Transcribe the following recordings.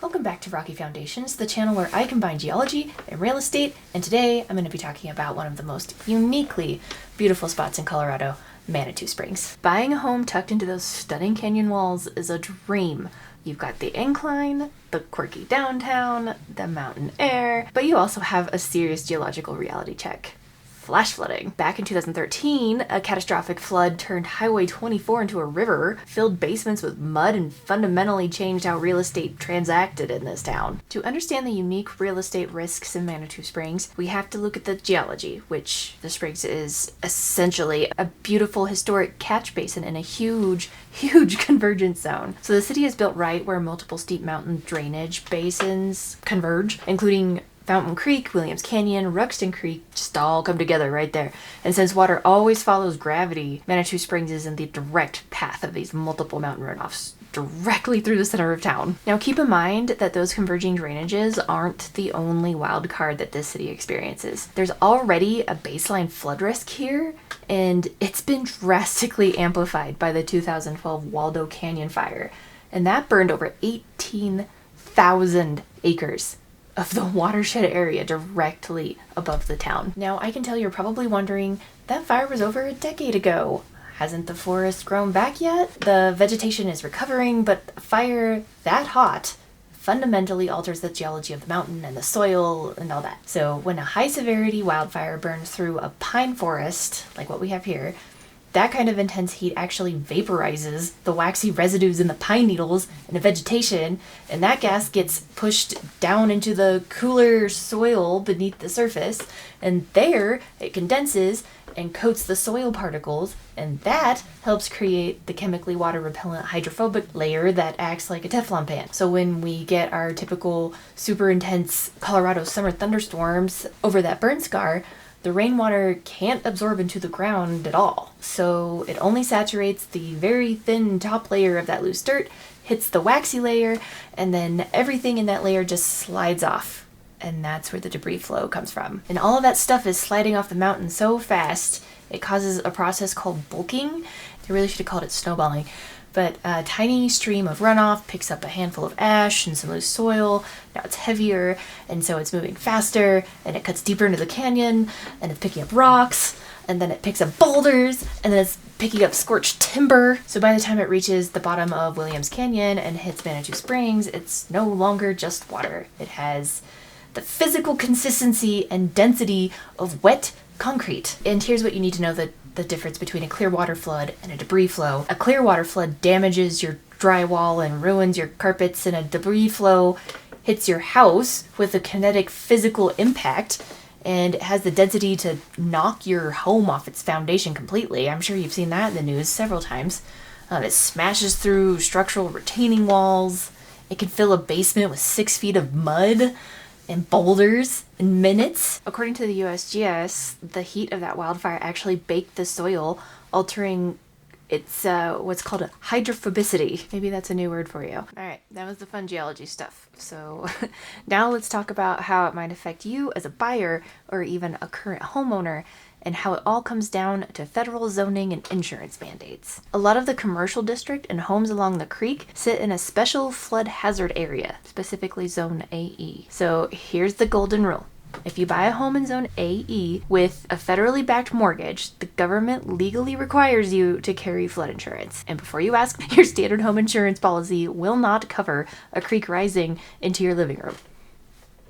Welcome back to Rocky Foundations, the channel where I combine geology and real estate, and today I'm going to be talking about one of the most uniquely beautiful spots in Colorado, Manitou Springs. Buying a home tucked into those stunning canyon walls is a dream. You've got the incline, the quirky downtown, the mountain air, but you also have a serious geological reality check. Flash flooding. Back in 2013, a catastrophic flood turned Highway 24 into a river, filled basements with mud, and fundamentally changed how real estate transacted in this town. To understand the unique real estate risks in Manitou Springs, we have to look at the geology, which the Springs is essentially a beautiful historic catch basin in a huge convergence zone. So the city is built right where multiple steep mountain drainage basins converge, including Fountain Creek, Williams Canyon, Ruxton Creek, just all come together right there. And since water always follows gravity, Manitou Springs is in the direct path of these multiple mountain runoffs, directly through the center of town. Now keep in mind that those converging drainages aren't the only wild card that this city experiences. There's already a baseline flood risk here, and it's been drastically amplified by the 2012 Waldo Canyon Fire. And that burned over 18,000 acres of the watershed area directly above the town. Now, I can tell you're probably wondering, that fire was over a decade ago. Hasn't the forest grown back yet? The vegetation is recovering, but a fire that hot fundamentally alters the geology of the mountain and the soil and all that. So when a high severity wildfire burns through a pine forest, like what we have here, that kind of intense heat actually vaporizes the waxy residues in the pine needles and the vegetation, and that gas gets pushed down into the cooler soil beneath the surface, and there it condenses and coats the soil particles, and that helps create the chemically water repellent hydrophobic layer that acts like a Teflon pan. So when we get our typical super intense Colorado summer thunderstorms over that burn scar, the rainwater can't absorb into the ground at all. So it only saturates the very thin top layer of that loose dirt, hits the waxy layer, and then everything in that layer just slides off. And that's where the debris flow comes from. And all of that stuff is sliding off the mountain so fast, it causes a process called bulking. They really should have called it snowballing. But a tiny stream of runoff picks up a handful of ash and some loose soil. Now it's heavier, and so it's moving faster, and it cuts deeper into the canyon, and it's picking up rocks, and then it picks up boulders, and then it's picking up scorched timber. So by the time it reaches the bottom of Williams Canyon and hits Manitou Springs, it's no longer just water. It has the physical consistency and density of wet concrete. And here's what you need to know the difference between a clear water flood and a debris flow. A clear water flood damages your drywall and ruins your carpets, and a debris flow hits your house with a kinetic physical impact, and it has the density to knock your home off its foundation completely. I'm sure you've seen that in the news several times. It smashes through structural retaining walls. It can fill a basement with 6 feet of mud and boulders in minutes. According to the USGS, the heat of that wildfire actually baked the soil, altering its what's called a hydrophobicity. Maybe that's a new word for you. All right, that was the fun geology stuff. So now let's talk about how it might affect you as a buyer or even a current homeowner, and how it all comes down to federal zoning and insurance mandates. A lot of the commercial district and homes along the creek sit in a special flood hazard area, specifically Zone AE. So here's the golden rule. If you buy a home in Zone AE with a federally backed mortgage, the government legally requires you to carry flood insurance. And before you ask, your standard home insurance policy will not cover a creek rising into your living room.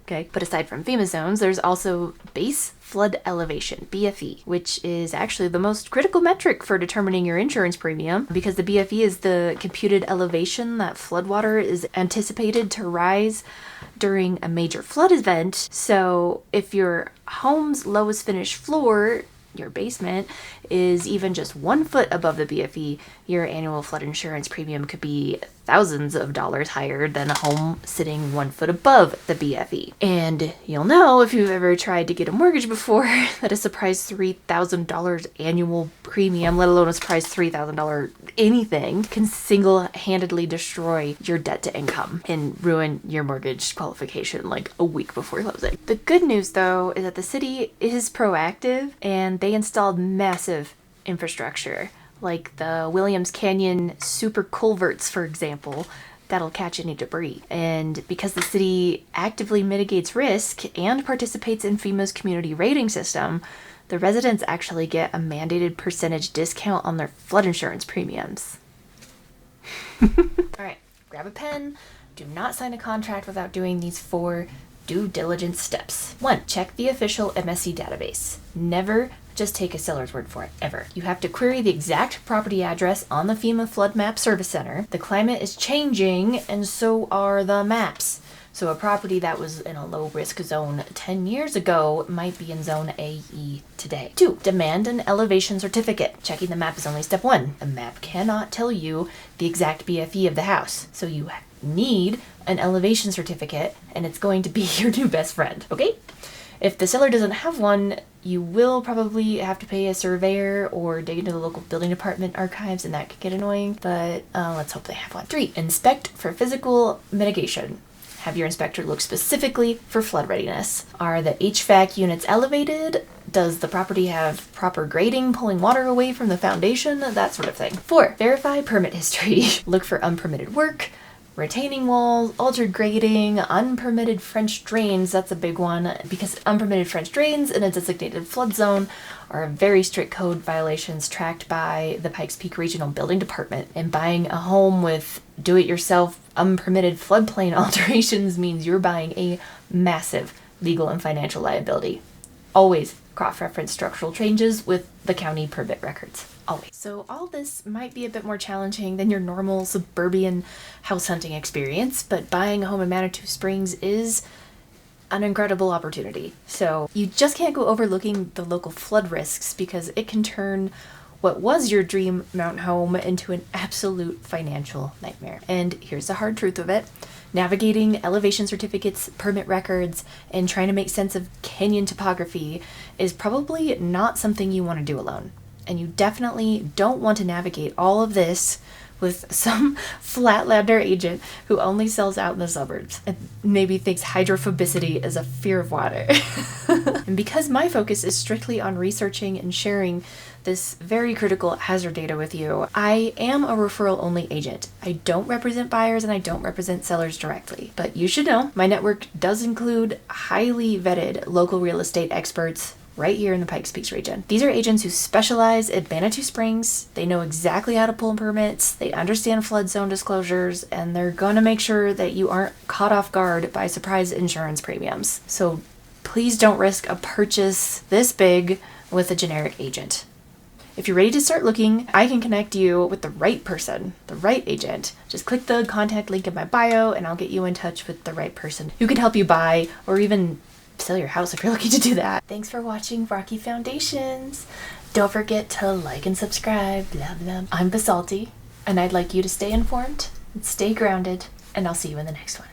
Okay, but aside from FEMA zones, there's also base flood elevation, BFE, which is actually the most critical metric for determining your insurance premium, because the BFE is the computed elevation that floodwater is anticipated to rise during a major flood event. So if your home's lowest finished floor, your basement, is even just 1 foot above the BFE, your annual flood insurance premium could be thousands of dollars higher than a home sitting 1 foot above the BFE. And you'll know, if you've ever tried to get a mortgage before, that a surprise $3,000 annual premium, let alone a surprise $3,000 anything, can single-handedly destroy your debt to income and ruin your mortgage qualification like a week before closing. The good news, though, is that the city is proactive, and they installed massive infrastructure, like the Williams Canyon super culverts, for example, that'll catch any debris. And because the city actively mitigates risk and participates in FEMA's community rating system, the residents actually get a mandated percentage discount on their flood insurance premiums. All right, grab a pen. Do not sign a contract without doing these 4 due diligence steps. 1, check the official MSC database. Never just take a seller's word for it, ever. You have to query the exact property address on the FEMA Flood Map Service Center. The climate is changing, and so are the maps. So a property that was in a low-risk zone 10 years ago might be in zone AE today. 2, demand an elevation certificate. Checking the map is only step 1. A map cannot tell you the exact BFE of the house, so you need an elevation certificate, and it's going to be your new best friend, okay? If the seller doesn't have one, you will probably have to pay a surveyor or dig into the local building department archives, and that could get annoying, but let's hope they have one. 3, inspect for physical mitigation. Have your inspector look specifically for flood readiness. Are the HVAC units elevated? Does the property have proper grading, pulling water away from the foundation? That sort of thing. 4, verify permit history. Look for unpermitted work, retaining walls, altered grading, unpermitted French drains. That's a big one, because unpermitted French drains in a designated flood zone are very strict code violations tracked by the Pikes Peak Regional Building Department. And buying a home with do-it-yourself unpermitted floodplain alterations means you're buying a massive legal and financial liability. Always cross-reference structural changes with the county permit records. Always. So all this might be a bit more challenging than your normal suburban house hunting experience, but buying a home in Manitou Springs is an incredible opportunity. So you just can't go overlooking the local flood risks, because it can turn what was your dream mountain home into an absolute financial nightmare. And here's the hard truth of it. Navigating elevation certificates, permit records, and trying to make sense of canyon topography is probably not something you want to do alone. And you definitely don't want to navigate all of this with some flatlander agent who only sells out in the suburbs and maybe thinks hydrophobicity is a fear of water. And because my focus is strictly on researching and sharing this very critical hazard data with you, I am a referral-only agent. I don't represent buyers and I don't represent sellers directly. But you should know, my network does include highly vetted local real estate experts right here in the Pikes Peak region. These are agents who specialize in Manitou Springs. They know exactly how to pull permits, they understand flood zone disclosures, and they're going to make sure that you aren't caught off guard by surprise insurance premiums. So please don't risk a purchase this big with a generic agent. If you're ready to start looking, I can connect you with the right person, the right agent. Just click the contact link in my bio and I'll get you in touch with the right person who can help you buy or even sell your house if you're looking to do that. Thanks for watching Rocky Foundations. Don't forget to like and subscribe. Blah, blah. I'm Basalti, and I'd like you to stay informed and stay grounded, and I'll see you in the next one.